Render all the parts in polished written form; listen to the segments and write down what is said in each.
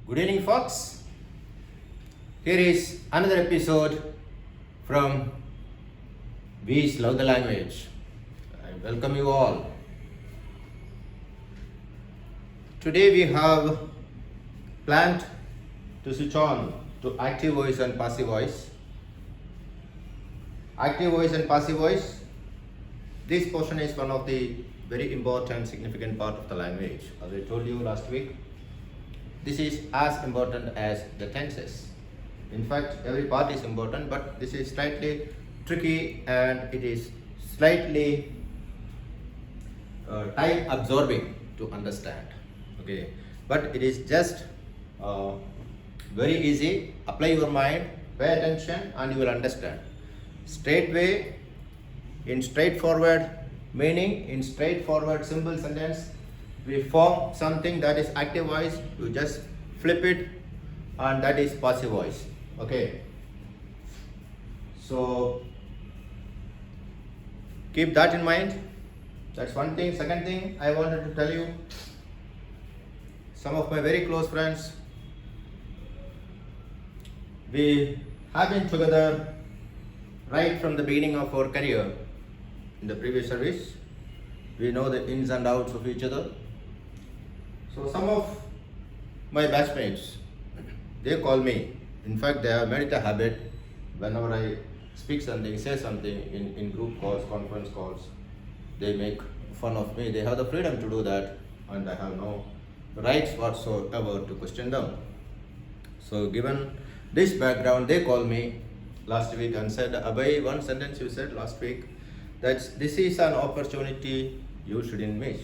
Good evening, folks. Here is another episode from We's Love the Language. I welcome you all. Today we have planned to switch on to active voice and passive voice. Active voice and passive voice. This portion is one of the very important, significant part of the language. As I told you last week, this is as important as the tenses. In fact, every part is important, but this is slightly tricky and it is slightly time absorbing to understand. Okay, but it is just very easy. Apply your mind, pay attention, and you will understand. Straightway, in straightforward meaning, in straightforward simple sentence, we form something that is active voice. You just flip it, and that is passive voice. Okay, so keep that in mind. That's one thing. Second thing I wanted to tell you, some of my very close friends, we have been together right from the beginning of our career in the previous service. We know the ins and outs of each other. So some of my batchmates, they call me. In fact, they have made it a habit. Whenever I speak something, say something in group calls, conference calls, they make fun of me. They have the freedom to do that, and I have no rights whatsoever to question them. So given this background, they called me last week and said, Abhay, one sentence you said last week, that this is an opportunity you shouldn't miss.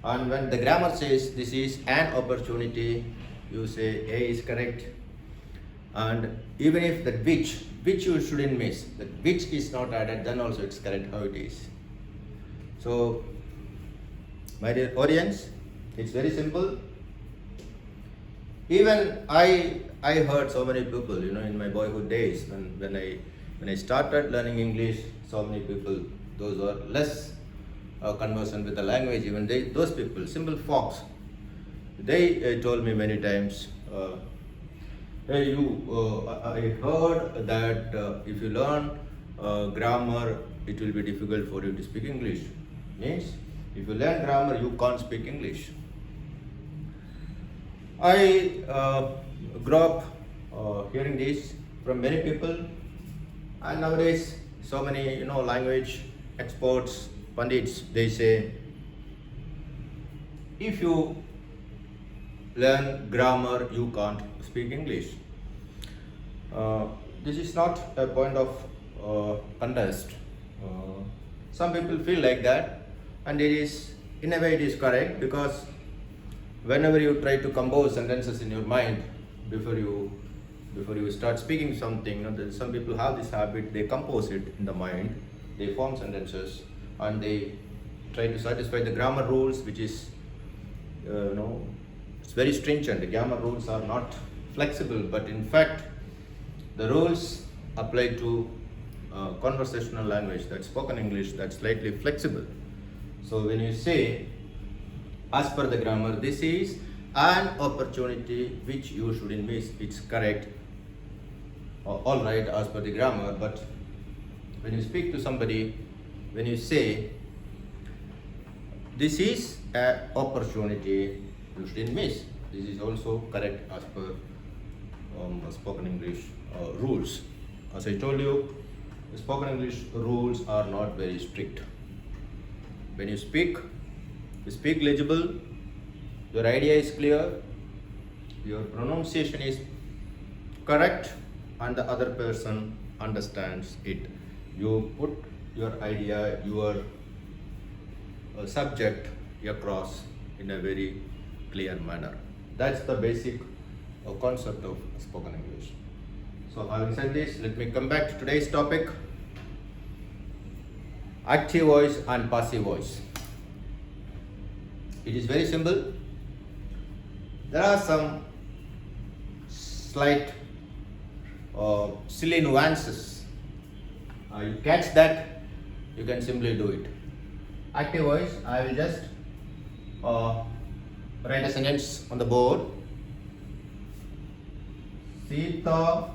And when the grammar says this is an opportunity, you say A is correct. And even if that which you shouldn't miss, that which is not added, then also it's correct how it is. So, my dear audience, it's very simple. Even I heard so many people, in my boyhood days when I started learning English, so many people, those who are less conversant with the language, even those people, simple folks, they told me many times, hey, I heard that if you learn grammar, it will be difficult for you to speak English. Means, if you learn grammar, you can't speak English. I grew up hearing this from many people, and nowadays, so many language experts, pundits, they say, if you learn grammar, you can't speak English. This is not a point of contest. Some people feel like that, and it is, in a way, it is correct, because whenever you try to compose sentences in your mind before you start speaking something, some people have this habit. They compose it in the mind, they form sentences, and they try to satisfy the grammar rules, which is it's very stringent. The grammar rules are not flexible, but in fact the rules apply to conversational language, that's spoken English, that's slightly flexible. So when you say, as per the grammar, this is an opportunity which you shouldn't miss, it's correct, all right, as per the grammar. But when you speak to somebody, when you say, this is an opportunity you shouldn't miss, this is also correct as per spoken English rules. As I told you, the spoken English rules are not very strict. When you speak legible, your idea is clear, your pronunciation is correct, and the other person understands it. You put your idea, your subject across in a very clear manner. That's the basic concept of spoken English. So having said this, let me come back to today's topic, active voice and passive voice. It is very simple. There are some slight silly nuances. You catch that, you can simply do it. Active voice, I will just write a sentence on the board. Sita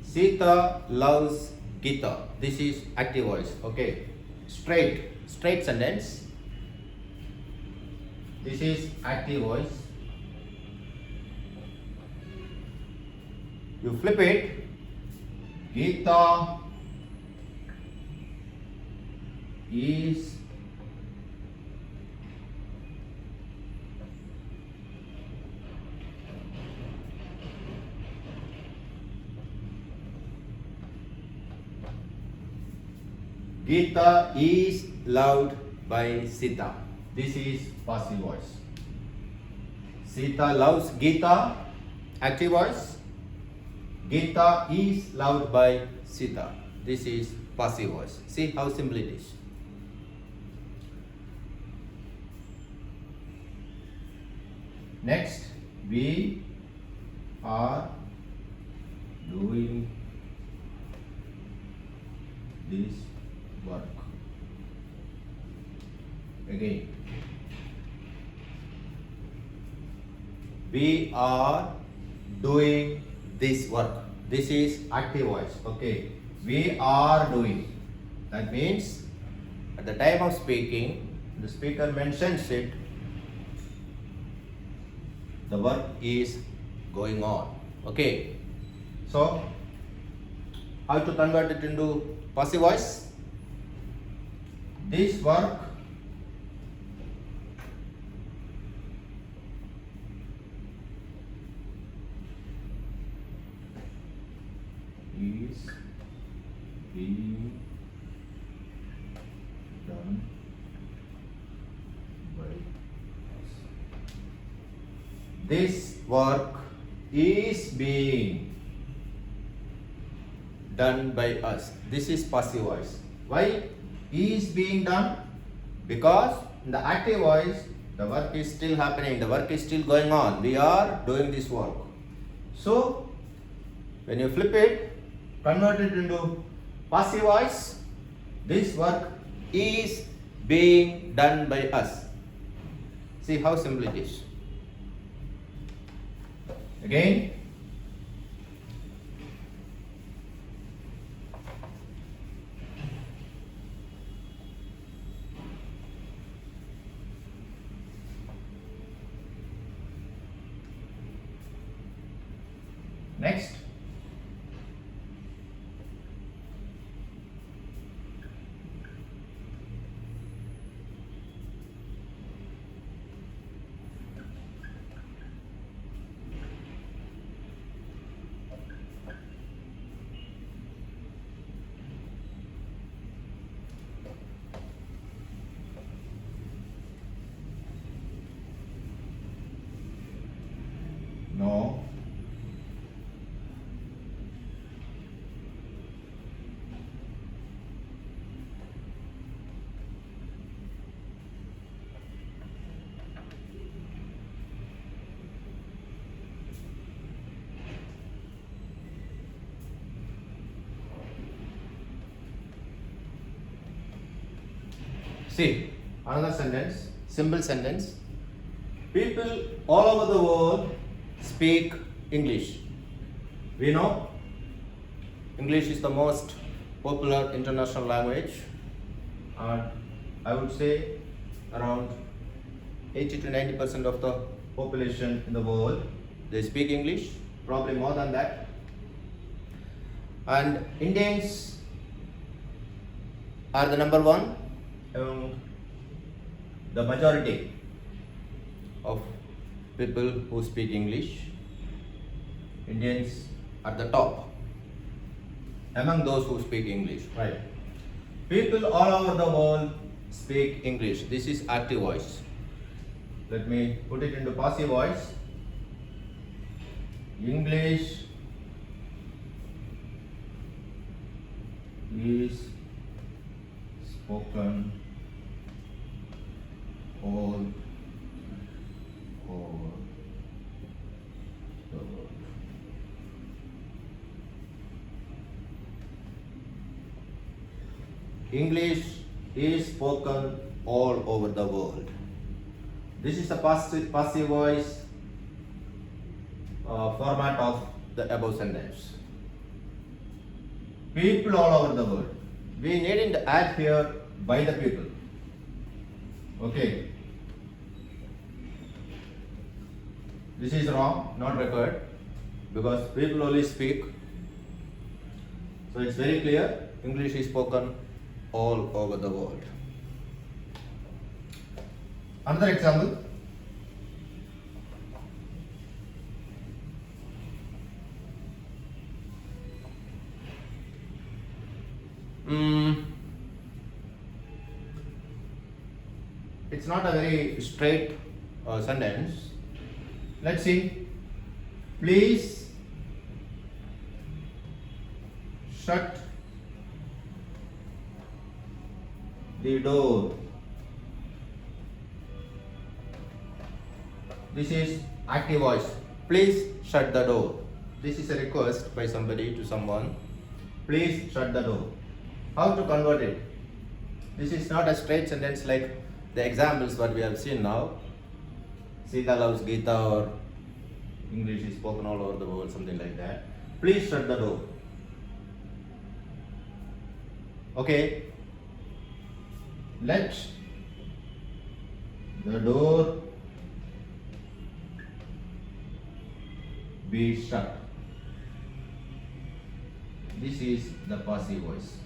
Sita loves Gita. This is active voice. Okay. Straight sentence. This is active voice. You flip it. Gita is Gita is loved by Sita. This is passive voice. Sita loves Gita, active voice. Gita is loved by Sita. This is passive voice. See how simple it is. Next, we are doing this work. Again, we are doing this work. This is active voice. Okay, we are doing. That means at the time of speaking, the speaker mentions it, the work is going on. Okay, so how to convert it into passive voice? This work is being done by us. This work is being done by us. This is passive voice. Why is being done? Because in the active voice, the work is still happening, the work is still going on. We are doing this work. So when you flip it, convert it into passive voice, this work is being done by us. See how simple it is. Again, next, no, see, another sentence, simple sentence. People all over the world speak English. We know English is the most popular international language, and I would say around 80 to 90% of the population in the world, they speak English, probably more than that. And Indians are the number one among the majority of people who speak English. Indians are the top among those who speak English, right? People all over the world speak English. This is active voice. Let me put it into passive voice. English is spoken all over the world. English is spoken all over the world. This is the passive voice format of the above sentence. People all over the world. We need to add here by the people. Okay. This is wrong, not required, because people only speak. So it's very clear, English is spoken all over the world. Another example. It's not a very straight sentence. Let's see. Please shut the door. This is active voice. Please shut the door. This is a request by somebody to someone. Please shut the door. How to convert it? This is not a straight sentence like the examples what we have seen now. Sita loves Gita, or English is spoken all over the world, something like that. Please shut the door. Okay. Let the door be shut. This is the passive voice.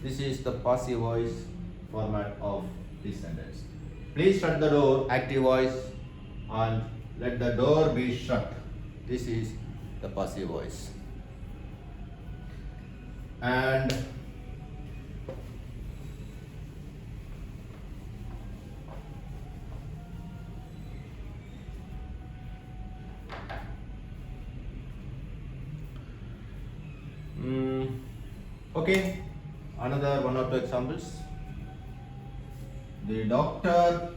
This is the passive voice format of this sentence. Please shut the door, active voice, and let the door be shut. This is the passive voice. And okay, another one or two examples. The doctor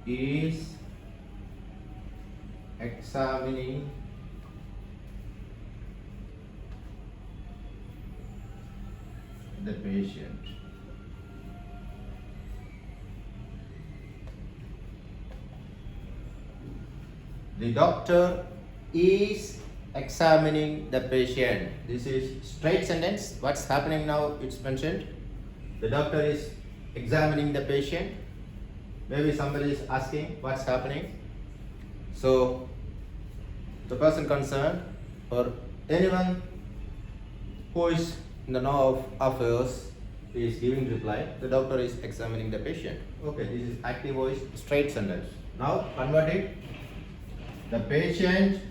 is examining the patient. The doctor is examining the patient. This is straight sentence. What's happening now? It's mentioned. The doctor is examining the patient. Maybe somebody is asking what's happening. So the person concerned or anyone who is in the know of affairs is giving reply. The doctor is examining the patient. Okay, this is active voice, straight sentence. Now convert it. The patient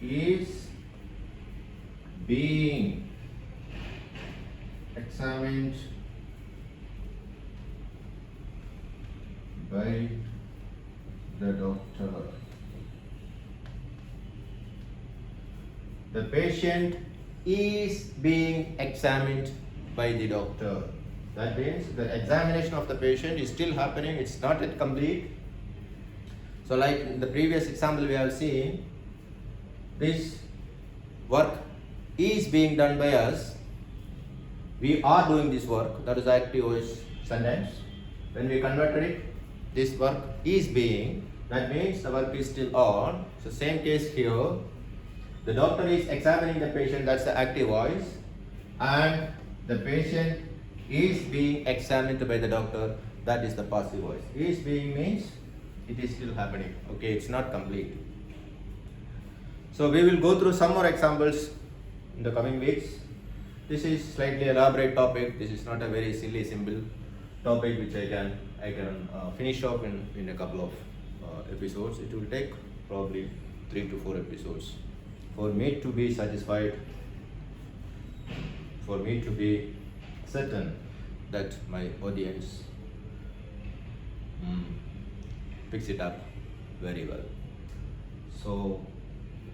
is being examined by the doctor. The patient is being examined by the doctor. That means the examination of the patient is still happening, it's not yet complete. So like in the previous example we have seen, this work is being done by us. We are doing this work, that is active voice sentence. When we converted it, this work is being, that means the work is still on. So same case here, the doctor is examining the patient, that's the active voice, and the patient is being examined by the doctor, that is the passive voice. Is being means it is still happening. Okay, it's not complete. So we will go through some more examples in the coming weeks. This is slightly elaborate topic. This is not a very silly, simple topic which I can finish off in a couple of episodes. It will take probably 3 to 4 episodes for me to be satisfied, for me to be certain that my audience picks it up very well. So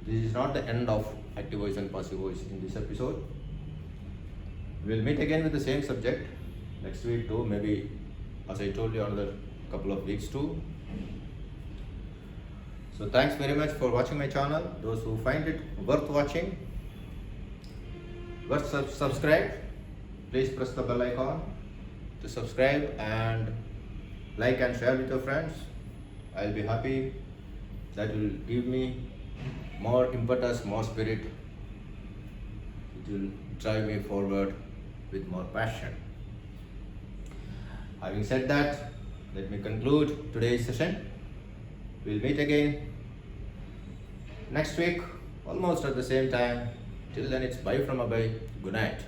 this is not the end of active voice and passive voice in this episode. We'll meet again with the same subject next week too, maybe as I told you another couple of weeks too. So thanks very much for watching my channel. Those who find it worth watching, subscribe. Please press the bell icon to subscribe and like and share with your friends. I'll be happy. That will give me more impetus, more spirit. It will drive me forward with more passion. Having said that, let me conclude today's session. We'll meet again next week, almost at the same time. Till then, it's bye from Abhay. Good night.